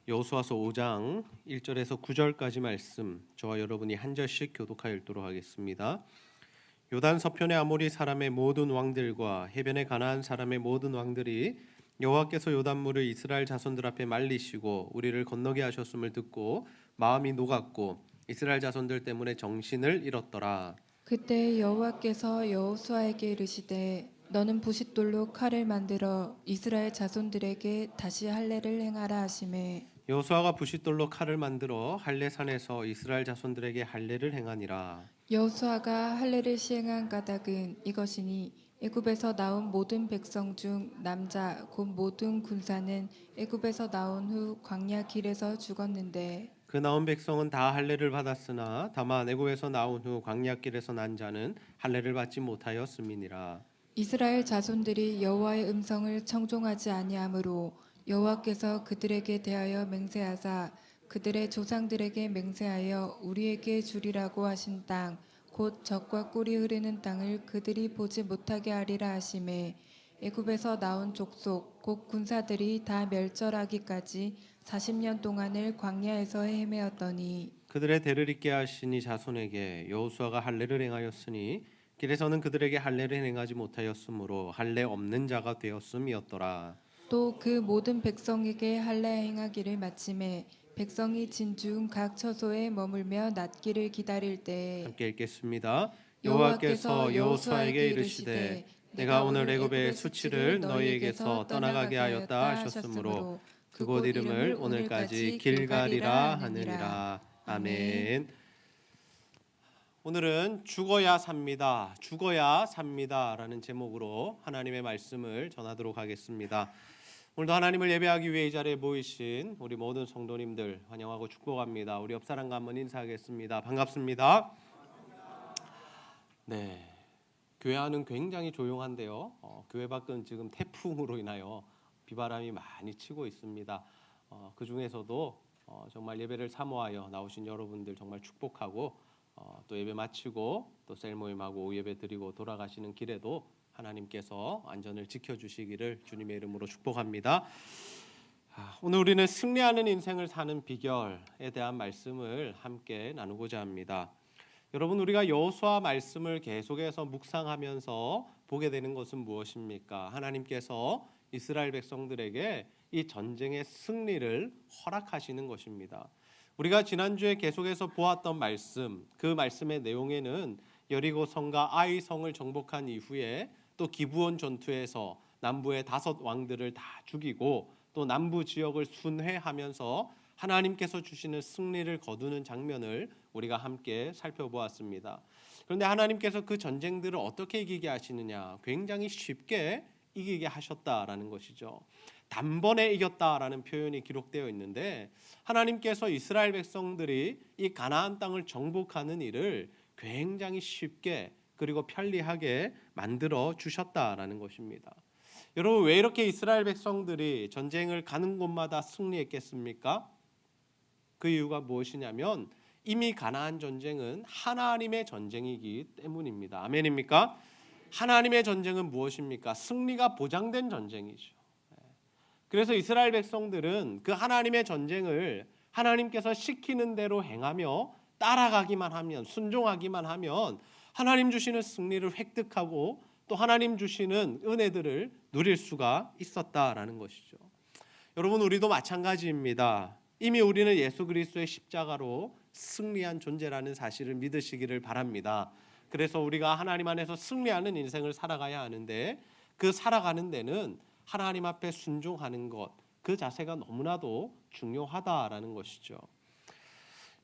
여호수아서 5장 1절에서 9절까지 말씀 저와 여러분이 한 절씩 교독하여 읽도록 하겠습니다. 요단 서편의 아모리 사람의 모든 왕들과 해변의 가나안 사람의 모든 왕들이 여호와께서 요단물을 이스라엘 자손들 앞에 말리시고 우리를 건너게 하셨음을 듣고 마음이 녹았고 이스라엘 자손들 때문에 정신을 잃었더라. 그때 여호와께서 여호수아에게 이르시되 너는 부싯돌로 칼을 만들어 이스라엘 자손들에게 다시 할례를 행하라 하시매 여호수아가 부싯돌로 칼을 만들어 할례산에서 이스라엘 자손들에게 할례를 행하니라. 여호수아가 할례를 시행한 까닭은 이것이니 애굽에서 나온 모든 백성 중 남자 곧 모든 군사는 애굽에서 나온 후 광야 길에서 죽었는데 그 나온 백성은 다 할례를 받았으나 다만 애굽에서 나온 후 광야길에서 난 자는 할례를 받지 못하였음이니라. 이스라엘 자손들이 여호와의 음성을 청종하지 아니하므로 여호와께서 그들에게 대하여 맹세하사 그들의 조상들에게 맹세하여 우리에게 주리라고 하신 땅 곧 젖과 꿀이 흐르는 땅을 그들이 보지 못하게 하리라 하시매 애굽에서 나온 족속 곧 군사들이 다 멸절하기까지 40년 동안을 광야에서 헤매었더니 그들의 대를 잇게 하시니 자손에게 여호수아가 할례를 행하였으니 길에서는 그들에게 할례를 행하지 못하였으므로 할례 없는 자가 되었음이었더라. 또 그 모든 백성에게 할례 행하기를 마침에 백성이 진중 각 처소에 머물며 낫기를 기다릴 때에 함께 읽겠습니다. 여호와께서 여호와께서 여호수아에게 이르시되 내가 오늘 애굽의 수치를 너희에게서 떠나가게 하였다 하셨으므로 그곳 이름을 오늘까지 길갈이라 하느니라. 아멘. 오늘은 죽어야 삽니다. 죽어야 삽니다라는 제목으로 하나님의 말씀을 전하도록 하겠습니다. 오늘도 하나님을 예배하기 위해 이 자리에 모이신 우리 모든 성도님들 환영하고 축복합니다. 우리 옆 사람과 한번 인사하겠습니다. 반갑습니다. 네, 교회 안은 굉장히 조용한데요. 교회 밖은 지금 태풍으로 인하여 비바람이 많이 치고 있습니다. 그 중에서도 정말 예배를 사모하여 나오신 여러분들 정말 축복하고 또 예배 마치고 또 셀 모임하고 오후 예배 드리고 돌아가시는 길에도 하나님께서 안전을 지켜주시기를 주님의 이름으로 축복합니다. 오늘 우리는 승리하는 인생을 사는 비결에 대한 말씀을 함께 나누고자 합니다. 여러분, 우리가 여호수아 말씀을 계속해서 묵상하면서 보게 되는 것은 무엇입니까? 하나님께서 이스라엘 백성들에게 이 전쟁의 승리를 허락하시는 것입니다. 우리가 지난주에 계속해서 보았던 말씀, 그 말씀의 내용에는 여리고 성과 아이 성을 정복한 이후에 또 기브온 전투에서 남부의 5 왕들을 다 죽이고 또 남부 지역을 순회하면서 하나님께서 주시는 승리를 거두는 장면을 우리가 함께 살펴보았습니다. 그런데 하나님께서 그 전쟁들을 어떻게 이기게 하시느냐? 굉장히 쉽게 이기게 하셨다라는 것이죠. 단번에 이겼다라는 표현이 기록되어 있는데 하나님께서 이스라엘 백성들이 이 가나안 땅을 정복하는 일을 굉장히 쉽게 그리고 편리하게 만들어 주셨다라는 것입니다. 여러분, 왜 이렇게 이스라엘 백성들이 전쟁을 가는 곳마다 승리했겠습니까? 그 이유가 무엇이냐면 이미 가나안 전쟁은 하나님의 전쟁이기 때문입니다. 아멘입니까? 하나님의 전쟁은 무엇입니까? 승리가 보장된 전쟁이죠. 그래서 이스라엘 백성들은 그 하나님의 전쟁을 하나님께서 시키는 대로 행하며 따라가기만 하면, 순종하기만 하면 하나님 주시는 승리를 획득하고 또 하나님 주시는 은혜들을 누릴 수가 있었다라는 것이죠. 여러분, 우리도 마찬가지입니다. 이미 우리는 예수 그리스도의 십자가로 승리한 존재라는 사실을 믿으시기를 바랍니다. 그래서 우리가 하나님 안에서 승리하는 인생을 살아가야 하는데 그 살아가는 데는 하나님 앞에 순종하는 것, 그 자세가 너무나도 중요하다라는 것이죠.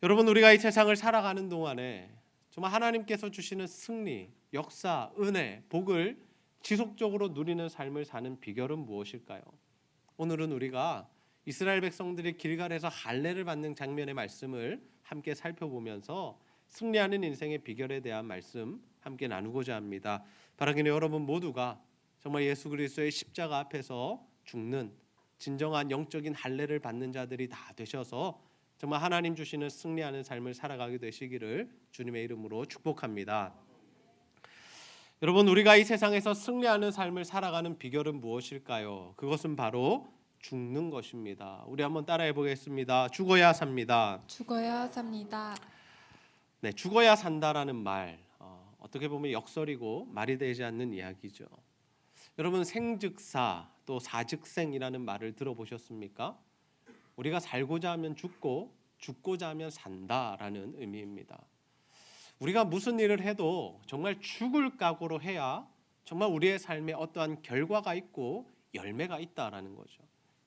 여러분, 우리가 이 세상을 살아가는 동안에 정말 하나님께서 주시는 승리, 역사, 은혜, 복을 지속적으로 누리는 삶을 사는 비결은 무엇일까요? 오늘은 우리가 이스라엘 백성들이 길갈에서 할례를 받는 장면의 말씀을 함께 살펴보면서 승리하는 인생의 비결에 대한 말씀 함께 나누고자 합니다. 바라기는 여러분 모두가 정말 예수 그리스도의 십자가 앞에서 죽는 진정한 영적인 할례를 받는 자들이 다 되셔서 정말 하나님 주시는 승리하는 삶을 살아가게 되시기를 주님의 이름으로 축복합니다. 여러분, 우리가 이 세상에서 승리하는 삶을 살아가는 비결은 무엇일까요? 그것은 바로 죽는 것입니다. 우리 한번 따라해 보겠습니다. 죽어야 삽니다. 죽어야 삽니다. 네, 죽어야 산다라는 말 어떻게 보면 역설이고 말이 되지 않는 이야기죠. 여러분 생즉사 또 사즉생이라는 말을 들어보셨습니까? 우리가 살고자 하면 죽고 죽고자 하면 산다라는 의미입니다. 우리가 무슨 일을 해도 정말 죽을 각오로 해야 정말 우리의 삶에 어떠한 결과가 있고 열매가 있다라는 거죠.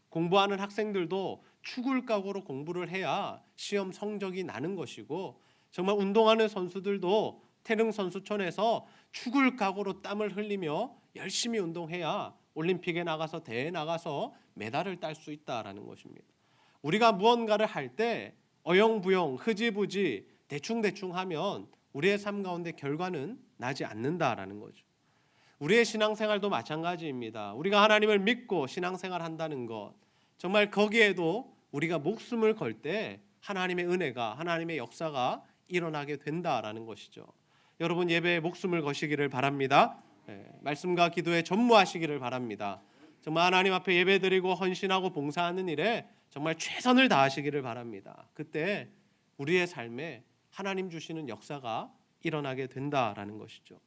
공부하는 학생들도 죽을 각오로 공부를 해야 시험 성적이 나는 것이고 정말 운동하는 선수들도 태릉 선수촌에서 죽을 각오로 땀을 흘리며 열심히 운동해야 올림픽에 나가서 대회에 나가서 메달을 딸 수 있다라는 것입니다. 우리가 무언가를 할 때 어영부영 흐지부지 대충대충 하면 우리의 삶 가운데 결과는 나지 않는다라는 거죠. 우리의 신앙생활도 마찬가지입니다. 우리가 하나님을 믿고 신앙생활 한다는 것 정말 거기에도 우리가 목숨을 걸 때 하나님의 은혜가 하나님의 역사가 일어나게 된다라는 것이죠. 여러분 예배에 목숨을 거시기를 바랍니다. 말씀과 기도에 전무하시기를 바랍니다. 정말 하나님 앞에 예배드리고 헌신하고 봉사하는 일에 정말 최선을 다하시기를 바랍니다. 그때 우리의 삶에 하나님 주시는 역사가 일어나게 된다라는 것이죠.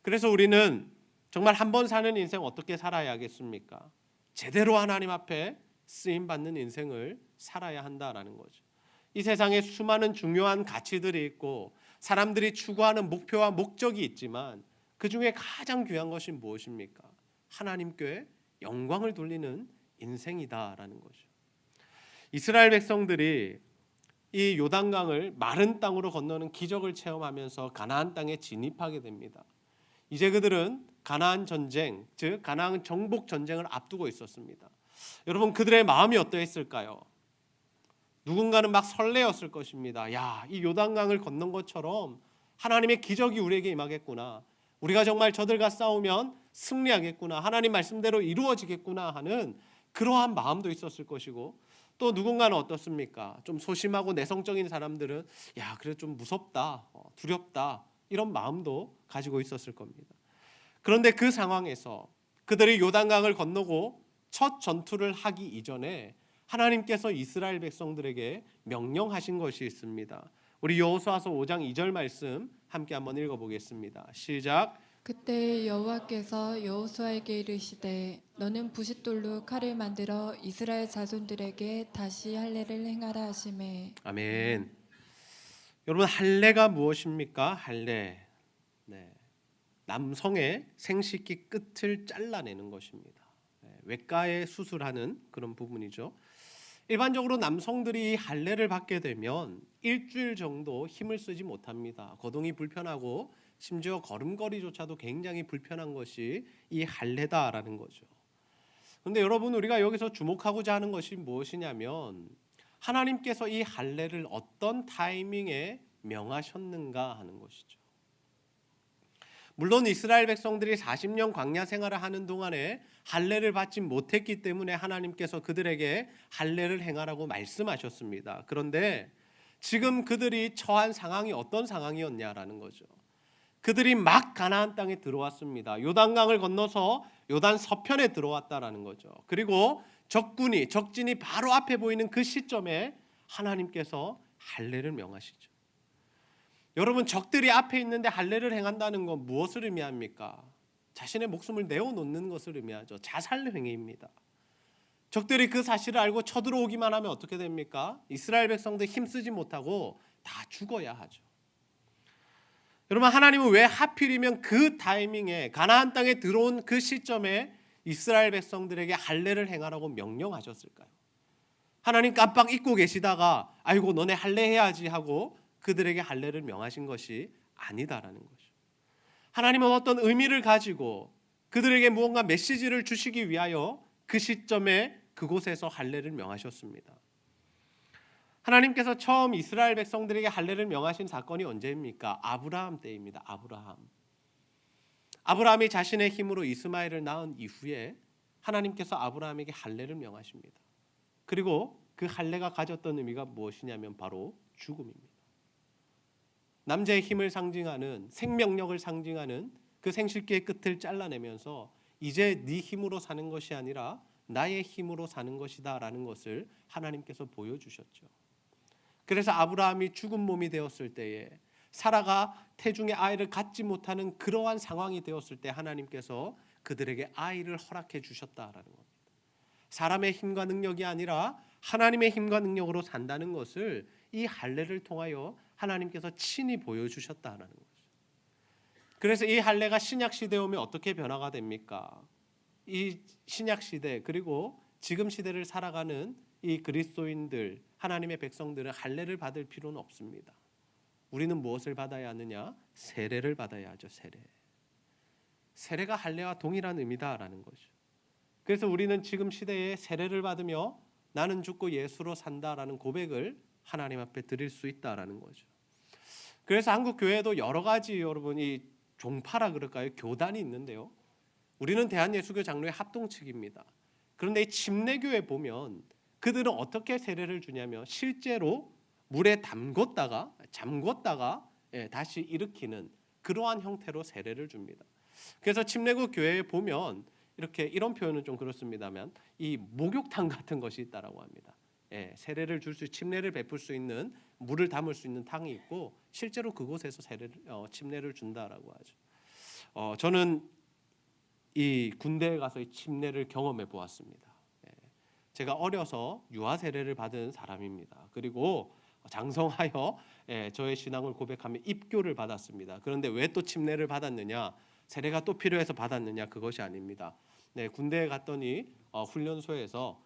그래서 우리는 정말 한 번 사는 인생 어떻게 살아야겠습니까? 제대로 하나님 앞에 쓰임 받는 인생을 살아야 한다라는 거죠. 이 세상에 수많은 중요한 가치들이 있고 사람들이 추구하는 목표와 목적이 있지만 그 중에 가장 귀한 것이 무엇입니까? 하나님께 영광을 돌리는 인생이다라는 거죠. 이스라엘 백성들이 이 요단강을 마른 땅으로 건너는 기적을 체험하면서 가나안 땅에 진입하게 됩니다. 이제 그들은 가나안 전쟁, 즉 가나안 정복 전쟁을 앞두고 있었습니다. 여러분 그들의 마음이 어떠했을까요? 누군가는 막 설레었을 것입니다. 야, 이 요단강을 건넌 것처럼 하나님의 기적이 우리에게 임하겠구나. 우리가 정말 저들과 싸우면 승리하겠구나. 하나님 말씀대로 이루어지겠구나 하는 그러한 마음도 있었을 것이고 또 누군가는 어떻습니까? 좀 소심하고 내성적인 사람들은 야, 그래 좀 무섭다, 두렵다 이런 마음도 가지고 있었을 겁니다. 그런데 그 상황에서 그들이 요단강을 건너고 첫 전투를 하기 이전에 하나님께서 이스라엘 백성들에게 명령하신 것이 있습니다. 우리 여호수아서 5장 2절 말씀 함께 한번 읽어보겠습니다. 시작. 그때 여호와께서 여호수아에게 이르시되 너는 부싯돌로 칼을 만들어 이스라엘 자손들에게 다시 할례를 행하라 하시매. 아멘. 여러분 할례가 무엇입니까? 할례. 네. 남성의 생식기 끝을 잘라내는 것입니다. 외과에 수술하는 그런 부분이죠. 일반적으로 남성들이 할례를 받게 되면 일주일 정도 힘을 쓰지 못합니다. 거동이 불편하고 심지어 걸음걸이조차도 굉장히 불편한 것이 이 할례다라는 거죠. 그런데 여러분 우리가 여기서 주목하고자 하는 것이 무엇이냐면 하나님께서 이 할례를 어떤 타이밍에 명하셨는가 하는 것이죠. 물론 이스라엘 백성들이 40년 광야 생활을 하는 동안에 할례를 받지 못했기 때문에 하나님께서 그들에게 할례를 행하라고 말씀하셨습니다. 그런데 지금 그들이 처한 상황이 어떤 상황이었냐라는 거죠. 그들이 막 가나안 땅에 들어왔습니다. 요단강을 건너서 요단 서편에 들어왔다라는 거죠. 그리고 적진이 바로 앞에 보이는 그 시점에 하나님께서 할례를 명하시죠. 여러분 적들이 앞에 있는데 할례를 행한다는 건 무엇을 의미합니까? 자신의 목숨을 내어놓는 것을 의미하죠. 자살 행위입니다. 적들이 그 사실을 알고 쳐들어오기만 하면 어떻게 됩니까? 이스라엘 백성들 힘쓰지 못하고 다 죽어야 하죠. 여러분 하나님은 왜 하필이면 그 타이밍에 가나안 땅에 들어온 그 시점에 이스라엘 백성들에게 할례를 행하라고 명령하셨을까요? 하나님 깜빡 잊고 계시다가 아이고 너네 할례 해야지 하고 그들에게 할례를 명하신 것이 아니다라는 거죠. 하나님은 어떤 의미를 가지고 그들에게 무언가 메시지를 주시기 위하여 그 시점에 그곳에서 할례를 명하셨습니다. 하나님께서 처음 이스라엘 백성들에게 할례를 명하신 사건이 언제입니까? 아브라함 때입니다. 아브라함이 자신의 힘으로 이스마엘을 낳은 이후에 하나님께서 아브라함에게 할례를 명하십니다. 그리고 그 할례가 가졌던 의미가 무엇이냐면 바로 죽음입니다. 남자의 힘을 상징하는 생명력을 상징하는 그 생식기의 끝을 잘라내면서 이제 네 힘으로 사는 것이 아니라 나의 힘으로 사는 것이다라는 것을 하나님께서 보여주셨죠. 그래서 아브라함이 죽은 몸이 되었을 때에 사라가 태중의 아이를 갖지 못하는 그러한 상황이 되었을 때 하나님께서 그들에게 아이를 허락해 주셨다라는 겁니다. 사람의 힘과 능력이 아니라 하나님의 힘과 능력으로 산다는 것을 이 할례를 통하여 하나님께서 친히 보여주셨다라는 거죠. 그래서 이 할례가 신약 시대에 오면 어떻게 변화가 됩니까? 이 신약 시대 그리고 지금 시대를 살아가는 이 그리스도인들, 하나님의 백성들은 할례를 받을 필요는 없습니다. 우리는 무엇을 받아야 하느냐? 세례를 받아야 하죠. 세례가 할례와 동일한 의미다라는 거죠. 그래서 우리는 지금 시대에 세례를 받으며 나는 죽고 예수로 산다라는 고백을 하나님 앞에 드릴 수 있다라는 거죠. 그래서 한국 교회에도 여러 가지 여러분이 종파라 그럴까요? 교단이 있는데요. 우리는 대한예수교 장로의 합동측입니다. 그런데 이 침례교회 보면 그들은 어떻게 세례를 주냐면 실제로 물에 잠궜다가 다시 일으키는 그러한 형태로 세례를 줍니다. 그래서 침례교 교회에 보면 이렇게 이런 표현은 좀 그렇습니다만 이 목욕탕 같은 것이 있다라고 합니다. 세례를 침례를 베풀 수 있는 물을 담을 수 있는 탕이 있고 실제로 그곳에서 침례를 준다라고 하죠. 저는 이 군대에 가서 이 침례를 경험해 보았습니다. 제가 어려서 유아 세례를 받은 사람입니다. 그리고 장성하여 저의 신앙을 고백하며 입교를 받았습니다. 그런데 왜 또 침례를 받았느냐? 세례가 또 필요해서 받았느냐? 그것이 아닙니다. 군대에 갔더니 훈련소에서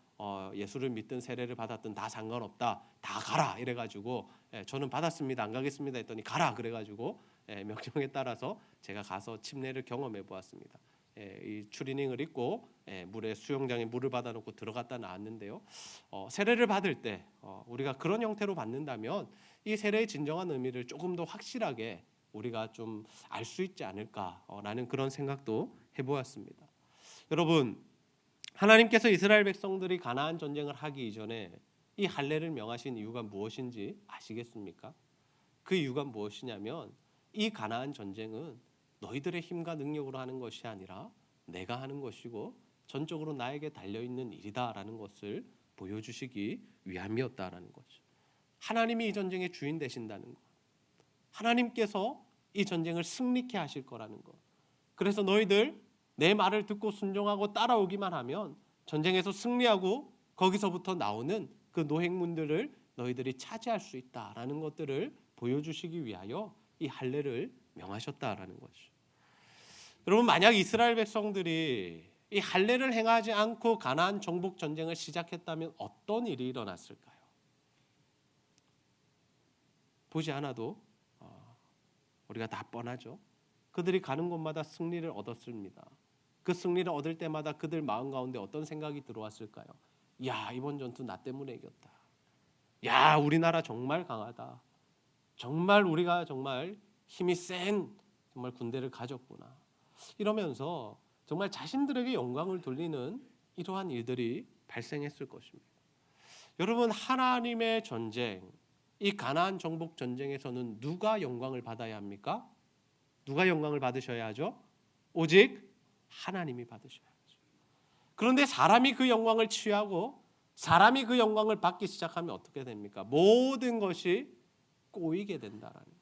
예수를 믿든 세례를 받았든 다 상관없다. 다 가라 이래가지고 저는 받았습니다. 안 가겠습니다 했더니 가라 그래가지고 명령에 따라서 제가 가서 침례를 경험해 보았습니다. 이 추리닝을 입고 물에 수영장에 물을 받아놓고 들어갔다 나왔는데요. 세례를 받을 때 우리가 그런 형태로 받는다면 이 세례의 진정한 의미를 조금 더 확실하게 우리가 좀 알 수 있지 않을까라는 그런 생각도 해보았습니다. 여러분, 하나님께서 이스라엘 백성들이 가나안 전쟁을 하기 이전에 이 할례를 명하신 이유가 무엇인지 아시겠습니까? 그 이유가 무엇이냐면 이 가나안 전쟁은 너희들의 힘과 능력으로 하는 것이 아니라 내가 하는 것이고 전적으로 나에게 달려있는 일이다라는 것을 보여주시기 위함이었다라는 거죠. 하나님이 이 전쟁의 주인 되신다는 것, 하나님께서 이 전쟁을 승리케 하실 거라는 것. 그래서 너희들 내 말을 듣고 순종하고 따라오기만 하면 전쟁에서 승리하고 거기서부터 나오는 그 노획문들을 너희들이 차지할 수 있다라는 것들을 보여주시기 위하여 이 할례를 명하셨다라는 거죠. 여러분, 만약 이스라엘 백성들이 이 할례를 행하지 않고 가나안 정복 전쟁을 시작했다면 어떤 일이 일어났을까요? 보지 않아도 우리가 다 뻔하죠. 그들이 가는 곳마다 승리를 얻었습니다. 그 승리를 얻을 때마다 그들 마음 가운데 어떤 생각이 들어왔을까요? 야, 이번 전투 나 때문에 이겼다. 야, 우리나라 정말 강하다. 정말 우리가 정말 힘이 센 정말 군대를 가졌구나. 이러면서 정말 자신들에게 영광을 돌리는 이러한 일들이 발생했을 것입니다. 여러분, 하나님의 전쟁, 이 가나안 정복 전쟁에서는 누가 영광을 받아야 합니까? 누가 영광을 받으셔야 하죠? 오직 하나님이 받으셔야 하죠. 그런데 사람이 그 영광을 취하고 사람이 그 영광을 받기 시작하면 어떻게 됩니까? 모든 것이 꼬이게 된다라는 거예요.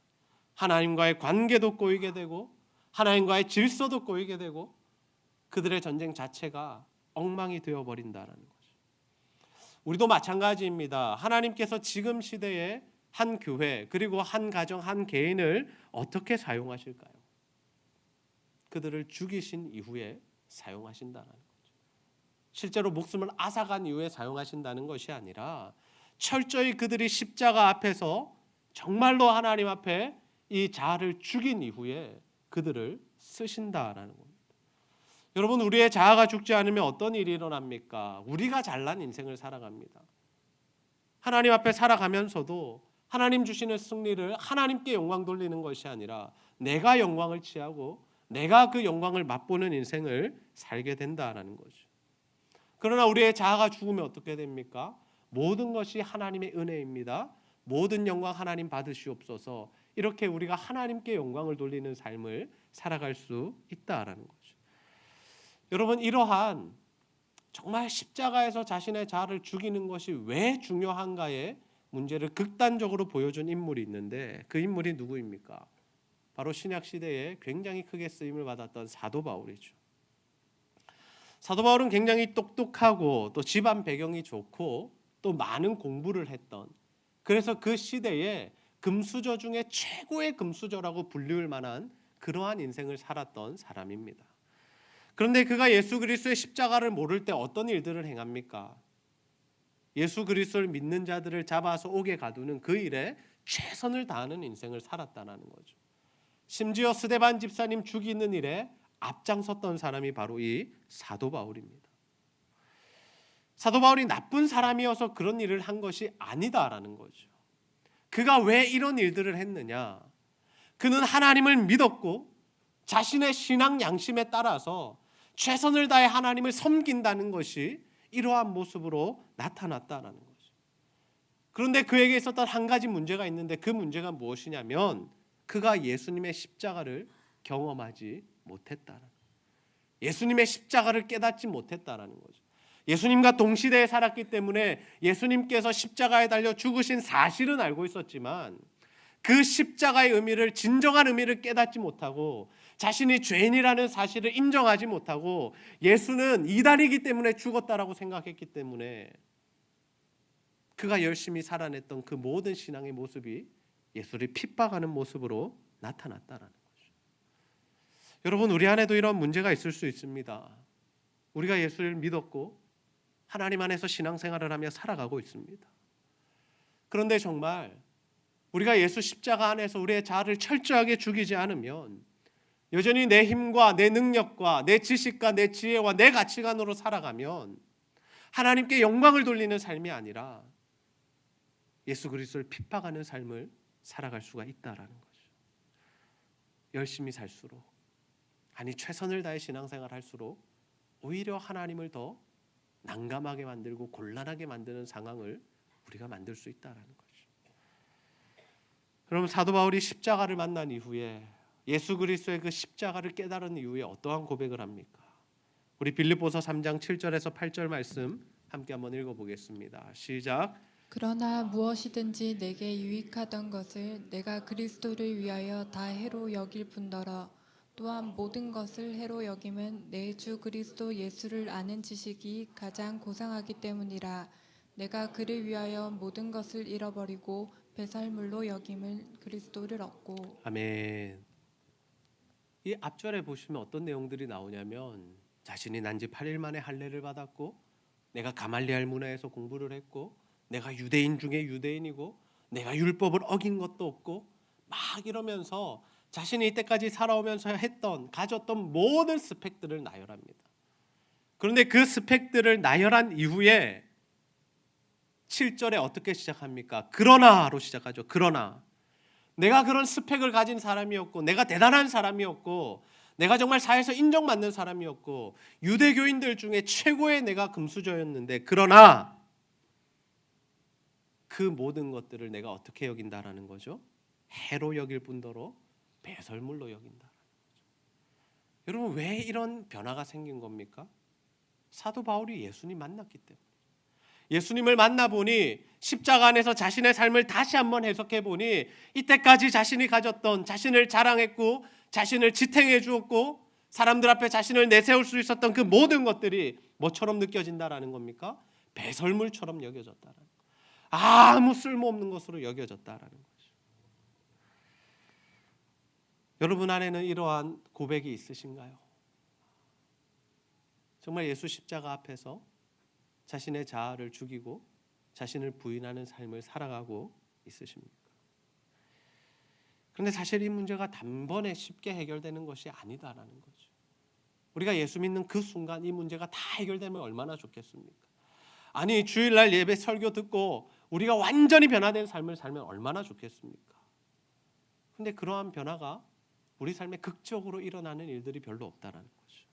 하나님과의 관계도 꼬이게 되고 하나님과의 질서도 꼬이게 되고 그들의 전쟁 자체가 엉망이 되어버린다라는 거죠. 우리도 마찬가지입니다. 하나님께서 지금 시대에 한 교회 그리고 한 가정 한 개인을 어떻게 사용하실까요? 그들을 죽이신 이후에 사용하신다는 거죠. 실제로 목숨을 앗아간 이후에 사용하신다는 것이 아니라 철저히 그들이 십자가 앞에서 정말로 하나님 앞에 이 자아를 죽인 이후에 그들을 쓰신다라는 겁니다. 여러분, 우리의 자아가 죽지 않으면 어떤 일이 일어납니까? 우리가 잘난 인생을 살아갑니다. 하나님 앞에 살아가면서도 하나님 주시는 승리를 하나님께 영광 돌리는 것이 아니라 내가 영광을 취하고 내가 그 영광을 맛보는 인생을 살게 된다라는 거죠. 그러나 우리의 자아가 죽으면 어떻게 됩니까? 모든 것이 하나님의 은혜입니다. 모든 영광 하나님 받으시옵소서. 이렇게 우리가 하나님께 영광을 돌리는 삶을 살아갈 수 있다라는 거죠. 여러분, 이러한 정말 십자가에서 자신의 자아를 죽이는 것이 왜 중요한가의 문제를 극단적으로 보여준 인물이 있는데 그 인물이 누구입니까? 바로 신약 시대에 굉장히 크게 쓰임을 받았던 사도 바울이죠. 사도 바울은 굉장히 똑똑하고 또 집안 배경이 좋고 또 많은 공부를 했던, 그래서 그 시대에 금수저 중에 최고의 금수저라고 불릴 만한 그러한 인생을 살았던 사람입니다. 그런데 그가 예수 그리스도의 십자가를 모를 때 어떤 일들을 행합니까? 예수 그리스도를 믿는 자들을 잡아서 옥에 가두는 그 일에 최선을 다하는 인생을 살았다는 거죠. 심지어 스데반 집사님 죽이는 일에 앞장섰던 사람이 바로 이 사도 바울입니다. 사도 바울이 나쁜 사람이어서 그런 일을 한 것이 아니다라는 거죠. 그가 왜 이런 일들을 했느냐? 그는 하나님을 믿었고 자신의 신앙 양심에 따라서 최선을 다해 하나님을 섬긴다는 것이 이러한 모습으로 나타났다라는 거죠. 그런데 그에게 있었던 한 가지 문제가 있는데 그 문제가 무엇이냐면 그가 예수님의 십자가를 경험하지 못했다는, 예수님의 십자가를 깨닫지 못했다라는 거죠. 예수님과 동시대에 살았기 때문에 예수님께서 십자가에 달려 죽으신 사실은 알고 있었지만 그 십자가의 의미를, 진정한 의미를 깨닫지 못하고 자신이 죄인이라는 사실을 인정하지 못하고 예수는 이단이기 때문에 죽었다라고 생각했기 때문에 그가 열심히 살아냈던 그 모든 신앙의 모습이 예수를 핍박하는 모습으로 나타났다라는 거죠. 여러분, 우리 안에도 이런 문제가 있을 수 있습니다. 우리가 예수를 믿었고 하나님 안에서 신앙생활을 하며 살아가고 있습니다. 그런데 정말 우리가 예수 십자가 안에서 우리의 자아를 철저하게 죽이지 않으면 여전히 내 힘과 내 능력과 내 지식과 내 지혜와 내 가치관으로 살아가면 하나님께 영광을 돌리는 삶이 아니라 예수 그리스도를 핍박하는 삶을 살아갈 수가 있다라는 거죠. 열심히 살수록, 아니 최선을 다해 신앙생활 할수록 오히려 하나님을 더 난감하게 만들고 곤란하게 만드는 상황을 우리가 만들 수 있다라는 거죠. 그럼 사도 바울이 십자가를 만난 이후에, 예수 그리스도의 그 십자가를 깨달은 이후에 어떠한 고백을 합니까? 우리 빌립보서 3장 7절에서 8절 말씀 함께 한번 읽어보겠습니다. 시작. 그러나 무엇이든지 내게 유익하던 것을 내가 그리스도를 위하여 다 해로 여길 뿐더러 또한 모든 것을 해로 여김은 내 주 그리스도 예수를 아는 지식이 가장 고상하기 때문이라. 내가 그를 위하여 모든 것을 잃어버리고 배설물로 여김을 그리스도를 얻고. 아멘. 이 앞절에 보시면 어떤 내용들이 나오냐면 자신이 난지 8일 만에 할례를 받았고 내가 가말리알 문화에서 공부를 했고 내가 유대인 중에 유대인이고 내가 율법을 어긴 것도 없고 막 이러면서 자신이 이때까지 살아오면서 가졌던 모든 스펙들을 나열합니다. 그런데 그 스펙들을 나열한 이후에 7절에 어떻게 시작합니까? 그러나로 시작하죠. 그러나 내가 그런 스펙을 가진 사람이었고 내가 대단한 사람이었고 내가 정말 사회에서 인정받는 사람이었고 유대교인들 중에 최고의 내가 금수저였는데 그러나 그 모든 것들을 내가 어떻게 여긴다라는 거죠? 해로 여길 뿐더러 배설물로 여긴다라는 거죠. 여러분, 왜 이런 변화가 생긴 겁니까? 사도 바울이 예수님 만났기 때문에. 예수님을 만나보니 십자가 안에서 자신의 삶을 다시 한번 해석해보니 이때까지 자신이 가졌던, 자신을 자랑했고 자신을 지탱해 주었고 사람들 앞에 자신을 내세울 수 있었던 그 모든 것들이 뭐처럼 느껴진다라는 겁니까? 배설물처럼 여겨졌다라는 거예요. 아무 쓸모없는 것으로 여겨졌다라는 거죠. 여러분 안에는 이러한 고백이 있으신가요? 정말 예수 십자가 앞에서 자신의 자아를 죽이고 자신을 부인하는 삶을 살아가고 있으십니까? 그런데 사실 이 문제가 단번에 쉽게 해결되는 것이 아니다라는 거죠. 우리가 예수 믿는 그 순간 이 문제가 다 해결되면 얼마나 좋겠습니까? 아니 주일날 예배 설교 듣고 우리가 완전히 변화된 삶을 살면 얼마나 좋겠습니까? 그런데 그러한 변화가 우리 삶에 극적으로 일어나는 일들이 별로 없다라는 거죠.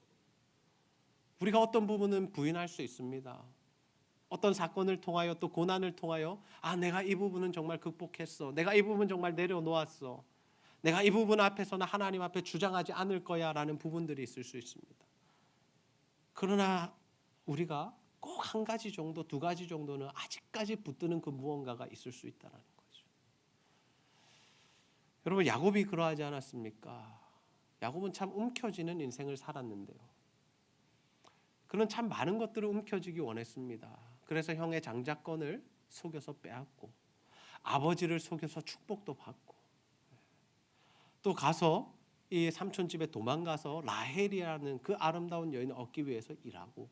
우리가 어떤 부분은 부인할 수 있습니다. 어떤 사건을 통하여 또 고난을 통하여 내가 이 부분은 정말 극복했어. 내가 이 부분 정말 내려놓았어. 내가 이 부분 앞에서는 하나님 앞에 주장하지 않을 거야 라는 부분들이 있을 수 있습니다. 그러나 우리가 꼭 한 가지 정도, 두 가지 정도는 아직까지 붙드는 그 무언가가 있을 수 있다는 거죠. 여러분, 야곱이 그러하지 않았습니까? 야곱은 참 움켜쥐는 인생을 살았는데요. 그는 참 많은 것들을 움켜쥐기 원했습니다. 그래서 형의 장자권을 속여서 빼앗고 아버지를 속여서 축복도 받고 또 가서 이 삼촌 집에 도망가서 라헬이라는 그 아름다운 여인을 얻기 위해서 일하고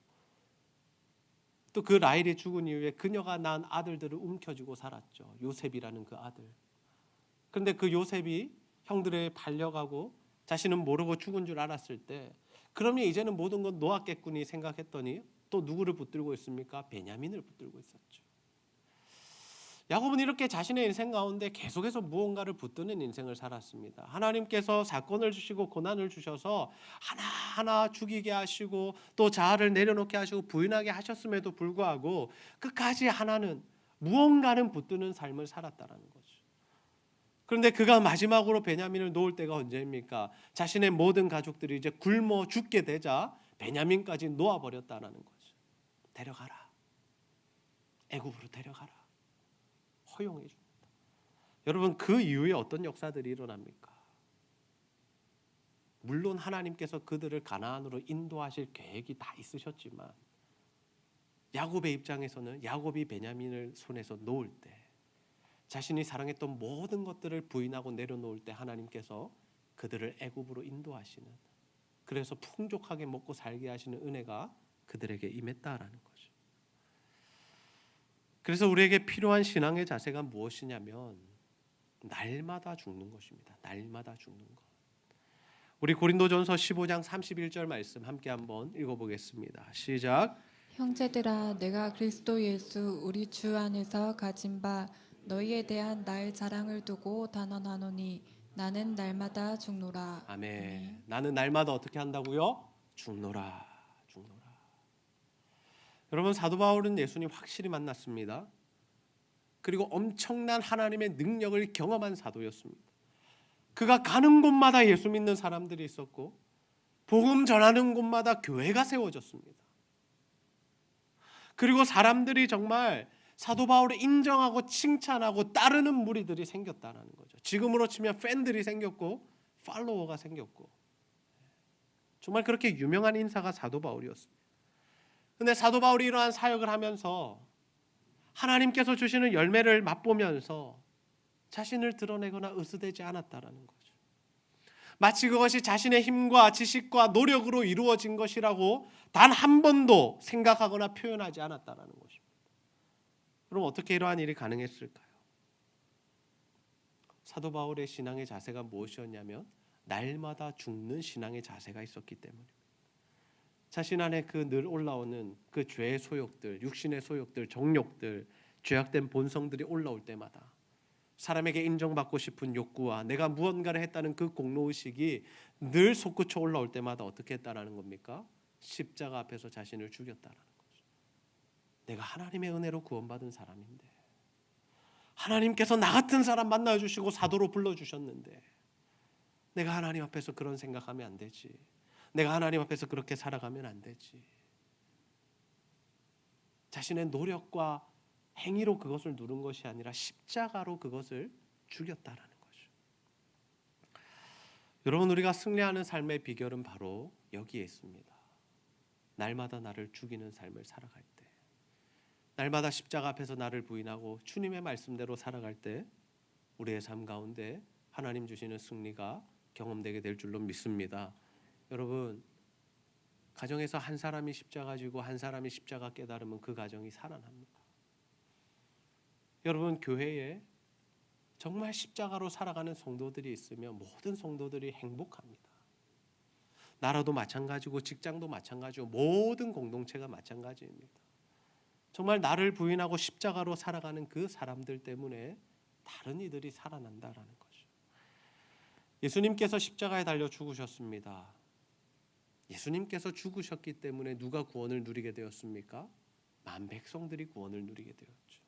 또 그 라헬이 죽은 이후에 그녀가 낳은 아들들을 움켜쥐고 살았죠. 요셉이라는 그 아들. 그런데 그 요셉이 형들에 팔려가고 자신은 모르고 죽은 줄 알았을 때 그러면 이제는 모든 건 놓았겠구니 생각했더니 또 누구를 붙들고 있습니까? 베냐민을 붙들고 있었죠. 야곱은 이렇게 자신의 인생 가운데 계속해서 무언가를 붙드는 인생을 살았습니다. 하나님께서 사건을 주시고 고난을 주셔서 하나하나 죽이게 하시고 또 자아를 내려놓게 하시고 부인하게 하셨음에도 불구하고 끝까지 하나는 무언가는 붙드는 삶을 살았다는 거죠. 그런데 그가 마지막으로 베냐민을 놓을 때가 언제입니까? 자신의 모든 가족들이 이제 굶어 죽게 되자 베냐민까지 놓아버렸다는 거죠. 데려가라. 애굽으로 데려가라. 허용해 줍니다. 여러분, 그 이후에 어떤 역사들이 일어납니까? 물론 하나님께서 그들을 가나안으로 인도하실 계획이 다 있으셨지만 야곱의 입장에서는 야곱이 베냐민을 손에서 놓을 때 자신이 사랑했던 모든 것들을 부인하고 내려놓을 때 하나님께서 그들을 애굽으로 인도하시는, 그래서 풍족하게 먹고 살게 하시는 은혜가 그들에게 임했다라는 거죠. 그래서 우리에게 필요한 신앙의 자세가 무엇이냐면 날마다 죽는 것입니다. 날마다 죽는 것. 우리 고린도전서 15장 31절 말씀 함께 한번 읽어보겠습니다. 시작. 형제들아, 내가 그리스도 예수 우리 주 안에서 가진 바 너희에 대한 나의 자랑을 두고 단언하노니 나는 날마다 죽노라. 아멘. 나는 날마다 어떻게 한다고요? 죽노라. 죽노라. 여러분, 사도 바울은 예수님 확실히 만났습니다. 그리고 엄청난 하나님의 능력을 경험한 사도였습니다. 그가 가는 곳마다 예수 믿는 사람들이 있었고 복음 전하는 곳마다 교회가 세워졌습니다. 그리고 사람들이 정말 사도 바울을 인정하고 칭찬하고 따르는 무리들이 생겼다는 거죠. 지금으로 치면 팬들이 생겼고 팔로워가 생겼고 정말 그렇게 유명한 인사가 사도 바울이었습니다. 그런데 사도 바울이 이러한 사역을 하면서 하나님께서 주시는 열매를 맛보면서 자신을 드러내거나 으스대지 않았다라는 거죠. 마치 그것이 자신의 힘과 지식과 노력으로 이루어진 것이라고 단 한 번도 생각하거나 표현하지 않았다라는 것입니다. 그럼 어떻게 이러한 일이 가능했을까요? 사도 바울의 신앙의 자세가 무엇이었냐면 날마다 죽는 신앙의 자세가 있었기 때문입니다. 자신 안에 그 늘 올라오는 그 죄의 소욕들, 육신의 소욕들, 정욕들, 죄악된 본성들이 올라올 때마다 사람에게 인정받고 싶은 욕구와 내가 무언가를 했다는 그 공로의식이 늘 솟구쳐 올라올 때마다 어떻게 했다라는 겁니까? 십자가 앞에서 자신을 죽였다라는 거죠. 내가 하나님의 은혜로 구원받은 사람인데 하나님께서 나 같은 사람 만나주시고 사도로 불러주셨는데 내가 하나님 앞에서 그런 생각하면 안 되지. 내가 하나님 앞에서 그렇게 살아가면 안 되지. 자신의 노력과 행위로 그것을 누른 것이 아니라 십자가로 그것을 죽였다라는 거죠. 여러분, 우리가 승리하는 삶의 비결은 바로 여기에 있습니다. 날마다 나를 죽이는 삶을 살아갈 때, 날마다 십자가 앞에서 나를 부인하고 주님의 말씀대로 살아갈 때 우리의 삶 가운데 하나님 주시는 승리가 경험되게 될 줄로 믿습니다. 여러분, 가정에서 한 사람이 십자가 지고 한 사람이 십자가 깨달으면 그 가정이 살아납니다. 여러분, 교회에 정말 십자가로 살아가는 성도들이 있으면 모든 성도들이 행복합니다. 나라도 마찬가지고 직장도 마찬가지고 모든 공동체가 마찬가지입니다. 정말 나를 부인하고 십자가로 살아가는 그 사람들 때문에 다른 이들이 살아난다라는 거죠. 예수님께서 십자가에 달려 죽으셨습니다. 예수님께서 죽으셨기 때문에 누가 구원을 누리게 되었습니까? 만 백성들이 구원을 누리게 되었죠.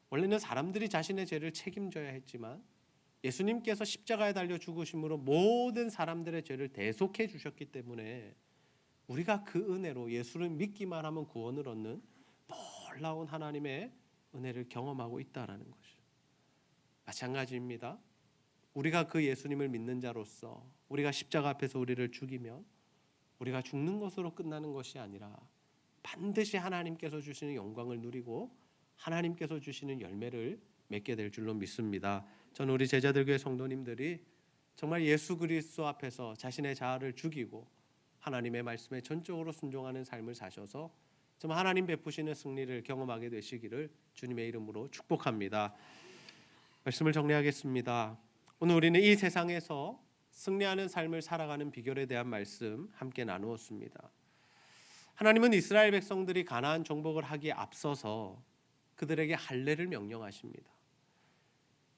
원래는 사람들이 자신의 죄를 책임져야 했지만 예수님께서 십자가에 달려 죽으심으로 모든 사람들의 죄를 대속해 주셨기 때문에 우리가 그 은혜로 예수를 믿기만 하면 구원을 얻는 놀라운 하나님의 은혜를 경험하고 있다라는 것이죠. 마찬가지입니다. 우리가 그 예수님을 믿는 자로서 우리가 십자가 앞에서 우리를 죽이면 우리가 죽는 것으로 끝나는 것이 아니라 반드시 하나님께서 주시는 영광을 누리고 하나님께서 주시는 열매를 맺게 될 줄로 믿습니다. 저는 우리 제자들교회 성도님들이 정말 예수 그리스도 앞에서 자신의 자아를 죽이고 하나님의 말씀에 전적으로 순종하는 삶을 사셔서 정말 하나님 베푸시는 승리를 경험하게 되시기를 주님의 이름으로 축복합니다. 말씀을 정리하겠습니다. 오늘 우리는 이 세상에서 승리하는 삶을 살아가는 비결에 대한 말씀 함께 나누었습니다. 하나님은 이스라엘 백성들이 가나안 정복을 하기에 앞서서 그들에게 할례를 명령하십니다.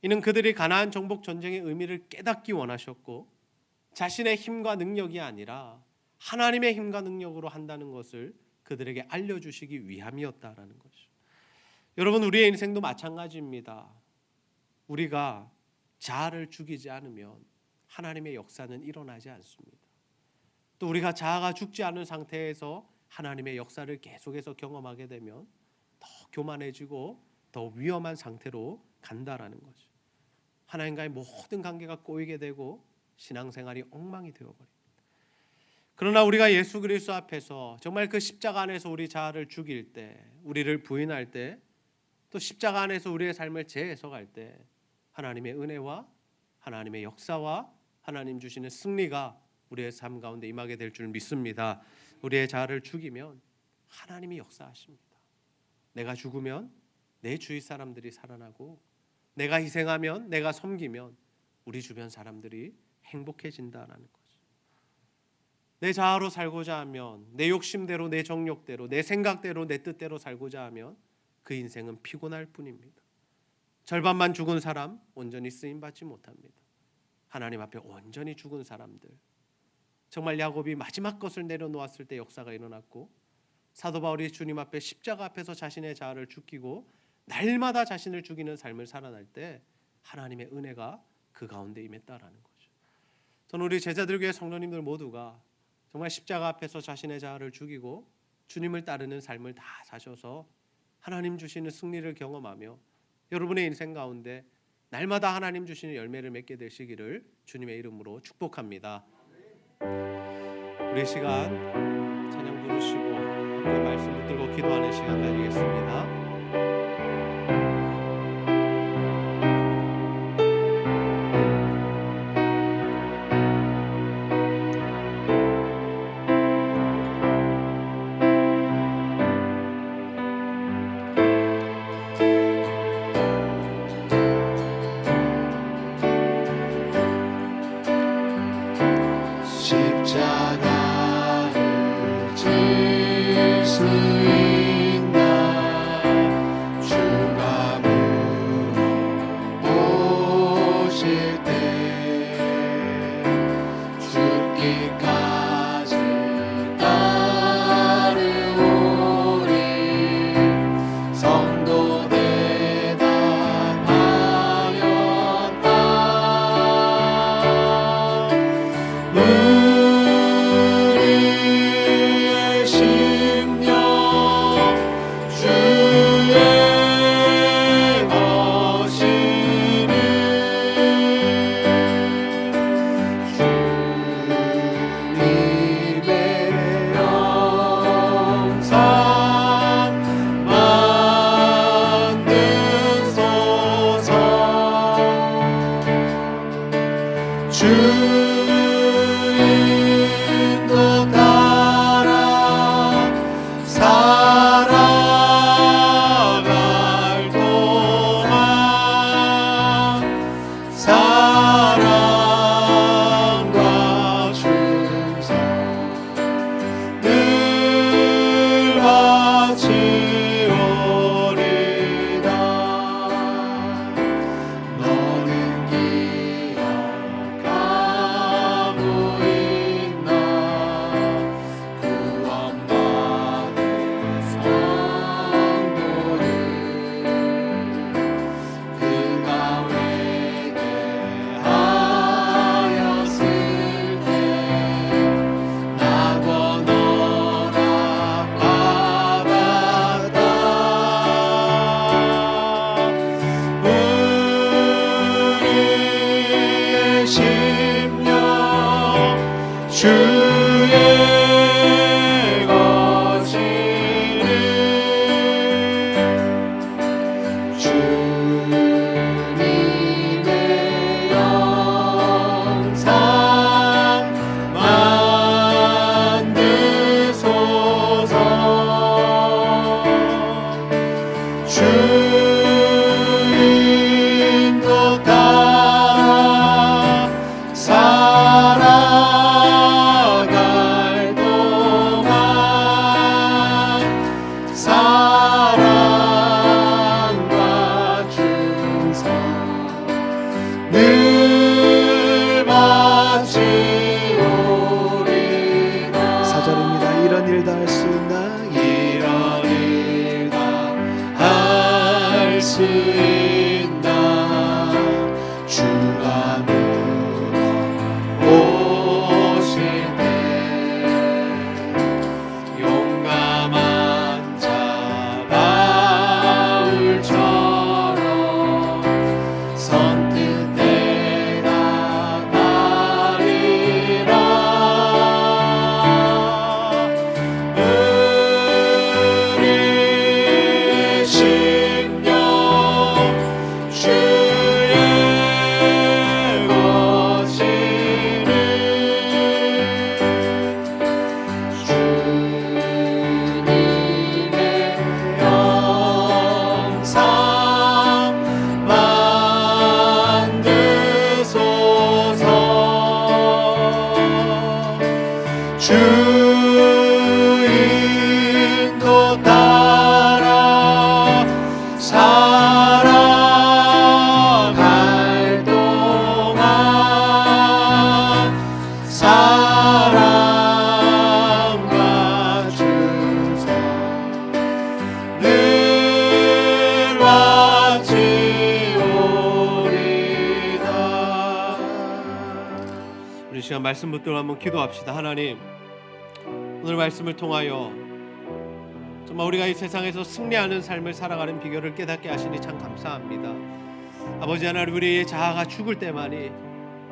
이는 그들이 가나안 정복 전쟁의 의미를 깨닫기 원하셨고 자신의 힘과 능력이 아니라 하나님의 힘과 능력으로 한다는 것을 그들에게 알려주시기 위함이었다라는 것이죠. 여러분, 우리의 인생도 마찬가지입니다. 우리가 자아를 죽이지 않으면 하나님의 역사는 일어나지 않습니다. 또 우리가 자아가 죽지 않은 상태에서 하나님의 역사를 계속해서 경험하게 되면 더 교만해지고 더 위험한 상태로 간다라는 거죠. 하나님과의 모든 관계가 꼬이게 되고 신앙생활이 엉망이 되어버립니다. 그러나 우리가 예수 그리스도 앞에서 정말 그 십자가 안에서 우리 자아를 죽일 때, 우리를 부인할 때, 또 십자가 안에서 우리의 삶을 재해석할 때 하나님의 은혜와 하나님의 역사와 하나님 주시는 승리가 우리의 삶 가운데 임하게 될 줄 믿습니다. 우리의 자아를 죽이면 하나님이 역사하십니다. 내가 죽으면 내 주위 사람들이 살아나고 내가 희생하면, 내가 섬기면 우리 주변 사람들이 행복해진다라는 거죠. 내 자아로 살고자 하면, 내 욕심대로, 내 정욕대로, 내 생각대로, 내 뜻대로 살고자 하면 그 인생은 피곤할 뿐입니다. 절반만 죽은 사람 온전히 쓰임받지 못합니다. 하나님 앞에 온전히 죽은 사람들, 정말 야곱이 마지막 것을 내려놓았을 때 역사가 일어났고 사도 바울이 주님 앞에 십자가 앞에서 자신의 자아를 죽이고 날마다 자신을 죽이는 삶을 살아날 때 하나님의 은혜가 그 가운데 임했다라는 거죠. 저는 우리 제자들교회 성도님들 모두가 정말 십자가 앞에서 자신의 자아를 죽이고 주님을 따르는 삶을 다 사셔서 하나님 주시는 승리를 경험하며 여러분의 인생 가운데 날마다 하나님 주시는 열매를 맺게 되시기를 주님의 이름으로 축복합니다. 우리 시간 찬양 부르시고 함께 말씀 붙들고 기도하는 시간 가지겠습니다. 십자가를 질 수 있나 수 있나 주가 물어 오시네 용감한 자 바울처럼 선뜻 나가리라 우리 심령 주의 거지는 주님의 영상 만드소서 주 인도 따라 살아갈 동안 사랑과 주사 늘 와지오리다. 우리 시간 말씀 붙들고 한번 기도합시다. 하나님, 오늘 말씀을 통하여 정말 우리가 이 세상에서 승리하는 삶을 살아가는 비결을 깨닫게 하시니 참 감사합니다. 아버지 하나님, 우리의 자아가 죽을 때만이,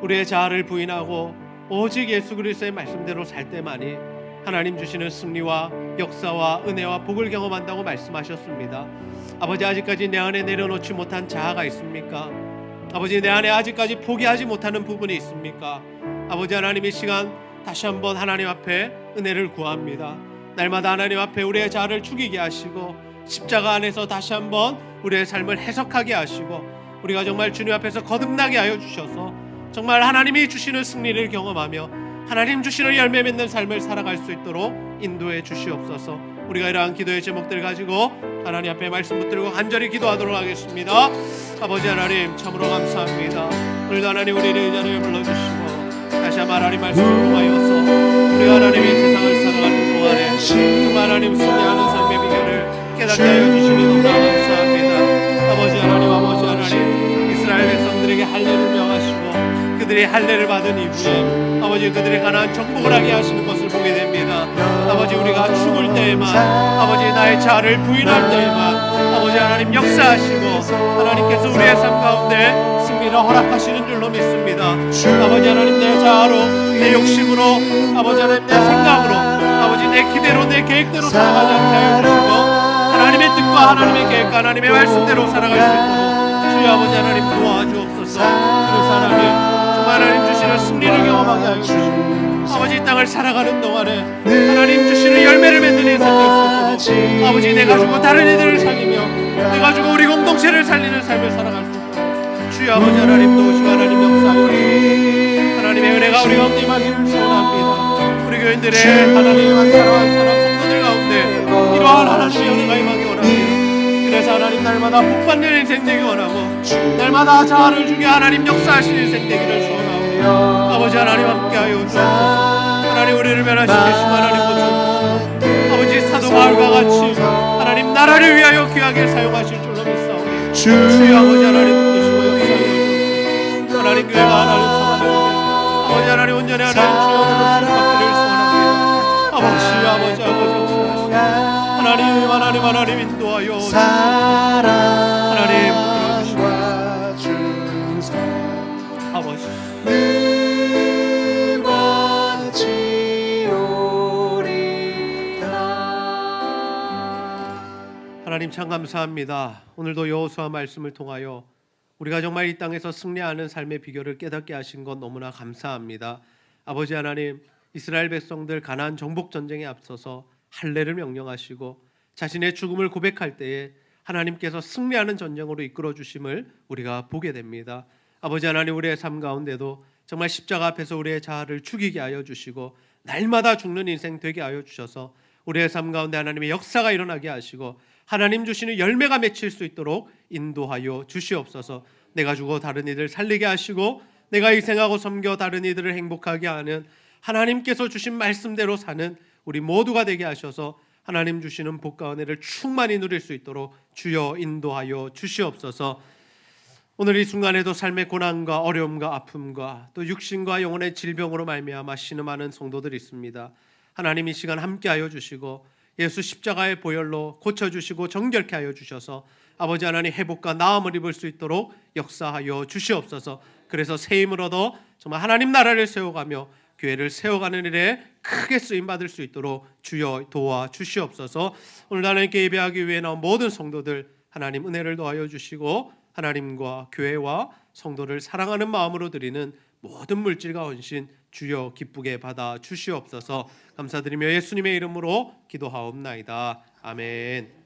우리의 자아를 부인하고 오직 예수 그리스도의 말씀대로 살 때만이 하나님 주시는 승리와 역사와 은혜와 복을 경험한다고 말씀하셨습니다. 아버지, 아직까지 내 안에 내려놓지 못한 자아가 있습니까? 아버지, 내 안에 아직까지 포기하지 못하는 부분이 있습니까? 아버지 하나님, 이 시간 다시 한번 하나님 앞에 은혜를 구합니다. 날마다 하나님 앞에 우리의 자아를 죽이게 하시고 십자가 안에서 다시 한번 우리의 삶을 해석하게 하시고 우리가 정말 주님 앞에서 거듭나게 하여 주셔서 정말 하나님이 주시는 승리를 경험하며 하나님 주시는 열매 맺는 삶을 살아갈 수 있도록 인도해 주시옵소서. 우리가 이러한 기도의 제목들을 가지고 하나님 앞에 말씀 붙들고 간절히 기도하도록 하겠습니다. 아버지 하나님, 참으로 감사합니다. 오늘도 하나님 우리의 의자를 불러주시고 다시 한번 하나님 말씀을 통하여서 우리가 하나님의 세상을 살아가는 동안에 정말 하나님 승리하는 삶의 비결을 깨닫게 하여 주시니 너무나 감사합니다. 아버지 하나님, 이스라엘 백성들에게 할례를 명하시고 그들이 할례를 받은 이후에 아버지 그들의 가나안 정복을 하게 하시는 것을 보게 됩니다. 아버지, 우리가 죽을 때에만, 아버지 나의 자아를 부인할 때에만 아버지 하나님 역사하시고 하나님께서 우리의 삶 가운데 승리를 허락하시는 줄로 믿습니다. 아버지 하나님, 내 자아로, 내 욕심으로, 아버지 하나님 내 생각으로, 아버지 내 기대로, 내 계획대로 살아가지 않게 하여 주시고 하나님의 뜻과 하나님의 계획과 하나님의 말씀대로 살아갈 수 있도록 주여 아버지 하나님 도와주옵소서. 그래서 하나님 정말 하나님 주시는 승리를 경험하게 하여 주시고 아버지 이 땅을 살아가는 동안에 하나님 주시는 열매를 맺는 인생 될 수 있도록 아버지 내가 주고 다른 이들을 살리며 내가 주고 우리 공동체를 살리는 삶을 살아갈 수 있도록 주여 아버지 하나님 도우시고 하나님 역사하여 하나님의 은혜가 우리 가운데 임하기를 소원합니다. 우리 교인들의 하나님 한 사람 한 사람 성도들 가운데 이러한 하나님의 은혜가 임하기 원합니다. 그래서 하나님 날마다 복받는 인생 되기 원하고 날마다 자아를 주게 하나님 역사하시는 인생 되기를 소원하고 아버지 하나님 함께하여 주옵소서. 하나님 우리를 변화시키시고 하나님 모시고 아버지 사도 바울과 같이 하나님 나라를 위하여 귀하게 사용하실 줄로 믿사오니 주여 아버지 하나님 붙드시고 역사하여 주옵소서. 하나님 교회가 하나님 성하는 아버지 하나님 온전히 하나님 주여 받기를 소원합니다. 아버지 역사하시고 하나님 인도하여 하나님 도와주소서. 아버지 늘 와지오리다. 하나님 참 감사합니다. 오늘도 여호수아 말씀을 통하여 우리가 정말 이 땅에서 승리하는 삶의 비결을 깨닫게 하신 것 너무나 감사합니다. 아버지 하나님, 이스라엘 백성들 가나안 정복 전쟁에 앞서서 할례를 명령하시고 자신의 죽음을 고백할 때에 하나님께서 승리하는 전쟁으로 이끌어 주심을 우리가 보게 됩니다. 아버지 하나님, 우리의 삶 가운데도 정말 십자가 앞에서 우리의 자아를 죽이게 하여 주시고 날마다 죽는 인생 되게 하여 주셔서 우리의 삶 가운데 하나님의 역사가 일어나게 하시고 하나님 주시는 열매가 맺힐 수 있도록 인도하여 주시옵소서. 내가 죽어 다른 이들 살리게 하시고 내가 희생하고 섬겨 다른 이들을 행복하게 하는 하나님께서 주신 말씀대로 사는 우리 모두가 되게 하셔서 하나님 주시는 복과 은혜를 충만히 누릴 수 있도록 주여 인도하여 주시옵소서. 오늘 이 순간에도 삶의 고난과 어려움과 아픔과 또 육신과 영혼의 질병으로 말미암아 신음하는 성도들이 있습니다. 하나님 이 시간 함께하여 주시고 예수 십자가의 보혈로 고쳐주시고 정결케 하여 주셔서 아버지 하나님 회복과 나음을 입을 수 있도록 역사하여 주시옵소서. 그래서 새 힘을 얻어 정말 하나님 나라를 세워가며 교회를 세워가는 일에 크게 쓰임받을 수 있도록 주여 도와주시옵소서. 오늘 하나님께 예배하기 위해 나온 모든 성도들 하나님 은혜를 더하여 주시고 하나님과 교회와 성도를 사랑하는 마음으로 드리는 모든 물질과 헌신 주여 기쁘게 받아 주시옵소서. 감사드리며 예수님의 이름으로 기도하옵나이다. 아멘.